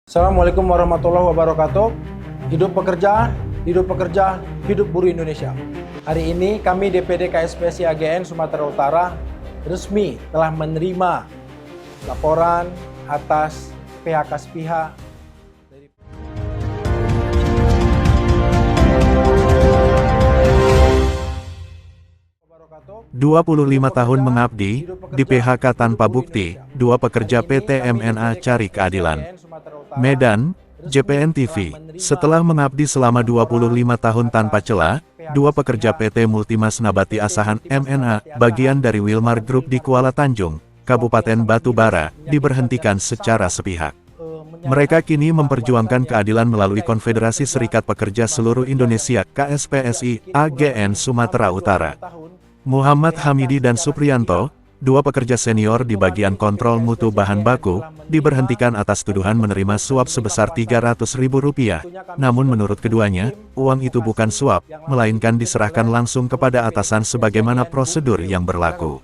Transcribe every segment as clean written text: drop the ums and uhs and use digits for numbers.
Assalamualaikum warahmatullahi wabarakatuh. Hidup pekerja, hidup pekerja, hidup buruh Indonesia. Hari ini kami DPD KSPSI AGN Sumatera Utara resmi telah menerima laporan atas PHK sepihak dari 25 tahun mengabdi, di PHK tanpa bukti, dua pekerja PT MNA cari keadilan. Medan, JPN TV. Setelah mengabdi selama 25 tahun tanpa celah, dua pekerja PT Multimas Nabati Asahan MNA, bagian dari Wilmar Group di Kuala Tanjung, Kabupaten Batubara, diberhentikan secara sepihak. Mereka kini memperjuangkan keadilan melalui Konfederasi Serikat Pekerja Seluruh Indonesia KSPSI AGN Sumatera Utara. Muhammad Hamidi dan Supriyanto, dua pekerja senior di bagian kontrol mutu bahan baku, diberhentikan atas tuduhan menerima suap sebesar Rp300.000. Namun menurut keduanya, uang itu bukan suap, melainkan diserahkan langsung kepada atasan sebagaimana prosedur yang berlaku.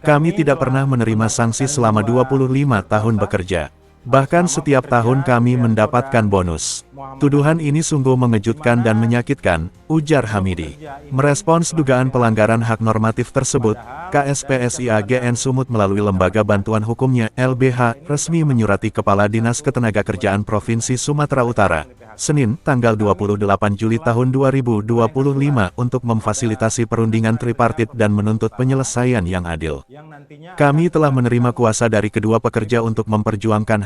Kami tidak pernah menerima sanksi selama 25 tahun bekerja. Bahkan setiap tahun kami mendapatkan bonus. Tuduhan ini sungguh mengejutkan dan menyakitkan, ujar Hamidi. Merespons dugaan pelanggaran hak normatif tersebut, KSPSI AGN Sumut melalui Lembaga Bantuan Hukumnya LBH resmi menyurati Kepala Dinas Ketenagakerjaan Provinsi Sumatera Utara, Senin, tanggal 28 Juli tahun 2025 untuk memfasilitasi perundingan tripartit dan menuntut penyelesaian yang adil. Kami telah menerima kuasa dari kedua pekerja untuk memperjuangkan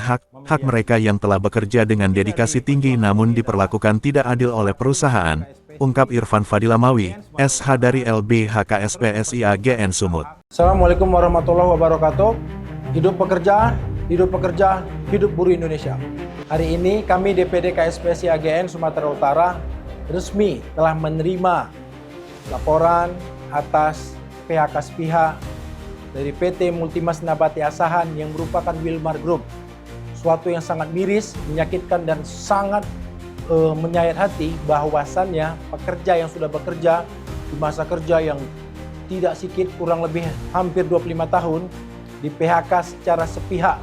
hak mereka yang telah bekerja dengan dedikasi tinggi namun diperlakukan tidak adil oleh perusahaan, ungkap Irfan Fadilamawi, SH dari LBH KSPSI AGN Sumut. Assalamualaikum warahmatullahi wabarakatuh. Hidup pekerja, hidup pekerja, hidup buruh Indonesia. Hari ini kami DPD KSPSI AGN Sumatera Utara resmi telah menerima laporan atas PHK sepihak dari PT Multimas Nabati Asahan yang merupakan Wilmar Group. Suatu yang sangat miris, menyakitkan dan sangat menyayat hati bahwasannya pekerja yang sudah bekerja di masa kerja yang tidak sedikit kurang lebih hampir 25 tahun di PHK secara sepihak.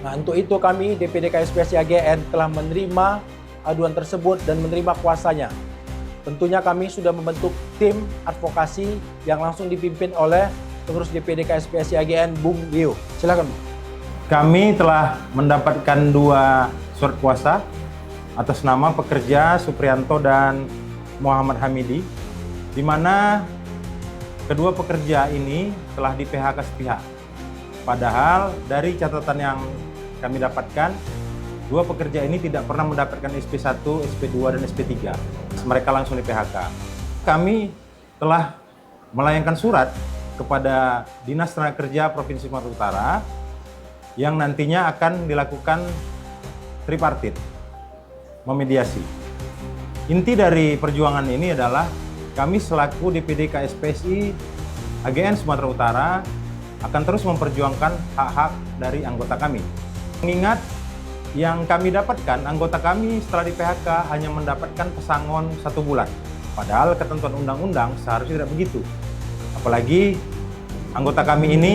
Nah, untuk itu kami DPD KSPSI AGN telah menerima aduan tersebut dan menerima kuasanya. Tentunya kami sudah membentuk tim advokasi yang langsung dipimpin oleh pengurus DPD KSPSI AGN Bung Leo. Silakan, Bung. Kami telah mendapatkan dua surat kuasa atas nama pekerja Supriyanto dan Muhammad Hamidi, di mana kedua pekerja ini telah di PHK sepihak. Padahal dari catatan yang kami dapatkan, dua pekerja ini tidak pernah mendapatkan SP1, SP2, dan SP3. Mereka langsung di PHK. Kami telah melayangkan surat kepada Dinas Tenaga Kerja Provinsi Sumatera Utara yang nantinya akan dilakukan tripartit, memediasi. Inti dari perjuangan ini adalah kami selaku DPD KSPSI AGN Sumatera Utara akan terus memperjuangkan hak-hak dari anggota kami. Mengingat yang kami dapatkan, anggota kami setelah di PHK hanya mendapatkan pesangon 1 bulan. Padahal ketentuan undang-undang seharusnya tidak begitu. Apalagi anggota kami ini,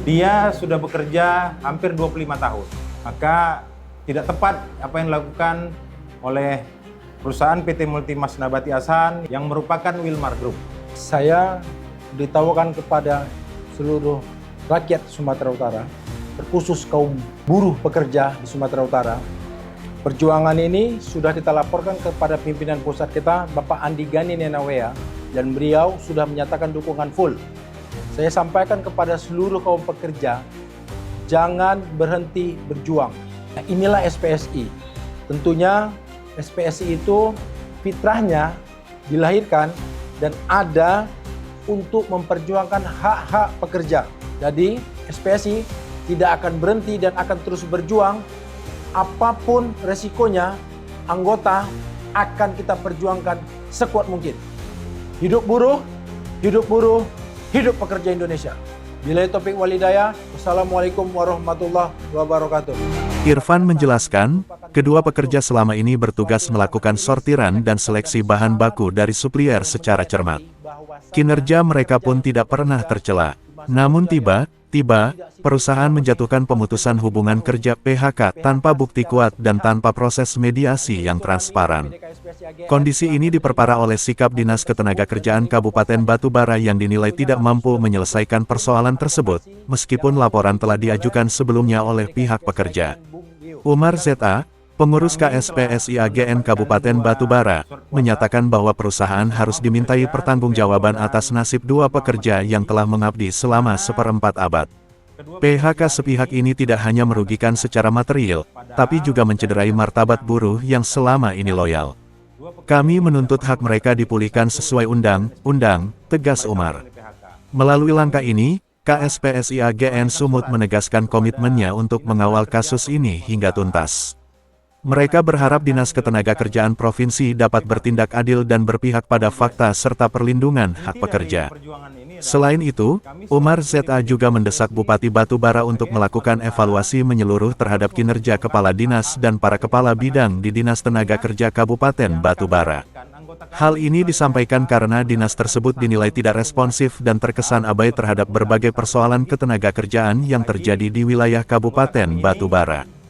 dia sudah bekerja hampir 25 tahun. Maka tidak tepat apa yang dilakukan oleh perusahaan PT Multimas Nabati Asahan yang merupakan Wilmar Group. Saya beritahukan kepada seluruh rakyat Sumatera Utara, terkhusus kaum buruh pekerja di Sumatera Utara. Perjuangan ini sudah kita laporkan kepada pimpinan pusat kita, Bapak Andi Gani Nenawea, dan beliau sudah menyatakan dukungan full. Saya sampaikan kepada seluruh kaum pekerja, jangan berhenti berjuang. Nah, inilah SPSI. Tentunya SPSI itu fitrahnya dilahirkan dan ada untuk memperjuangkan hak-hak pekerja. Jadi SPSI tidak akan berhenti dan akan terus berjuang. Apapun resikonya, anggota akan kita perjuangkan sekuat mungkin. Hidup buruh, hidup buruh, hidup pekerja Indonesia. Billahi taufiq wal hidayah. Wassalamualaikum warahmatullahi wabarakatuh. Irfan menjelaskan, kedua pekerja selama ini bertugas melakukan sortiran dan seleksi bahan baku dari supplier secara cermat. Kinerja mereka pun tidak pernah tercela. Namun Tiba, perusahaan menjatuhkan pemutusan hubungan kerja PHK tanpa bukti kuat dan tanpa proses mediasi yang transparan. Kondisi ini diperparah oleh sikap Dinas Ketenagakerjaan Kabupaten Batubara yang dinilai tidak mampu menyelesaikan persoalan tersebut, meskipun laporan telah diajukan sebelumnya oleh pihak pekerja. Umar ZA, pengurus KSPSI-AGN Kabupaten Batubara, menyatakan bahwa perusahaan harus dimintai pertanggungjawaban atas nasib dua pekerja yang telah mengabdi selama seperempat abad. PHK sepihak ini tidak hanya merugikan secara material, tapi juga mencederai martabat buruh yang selama ini loyal. Kami menuntut hak mereka dipulihkan sesuai undang-undang, tegas Umar. Melalui langkah ini, KSPSI-AGN Sumut menegaskan komitmennya untuk mengawal kasus ini hingga tuntas. Mereka berharap Dinas Ketenagakerjaan Provinsi dapat bertindak adil dan berpihak pada fakta serta perlindungan hak pekerja. Selain itu, Umar ZA juga mendesak Bupati Batubara untuk melakukan evaluasi menyeluruh terhadap kinerja Kepala Dinas dan para Kepala Bidang di Dinas Tenaga Kerja Kabupaten Batubara. Hal ini disampaikan karena dinas tersebut dinilai tidak responsif dan terkesan abai terhadap berbagai persoalan ketenagakerjaan yang terjadi di wilayah Kabupaten Batubara.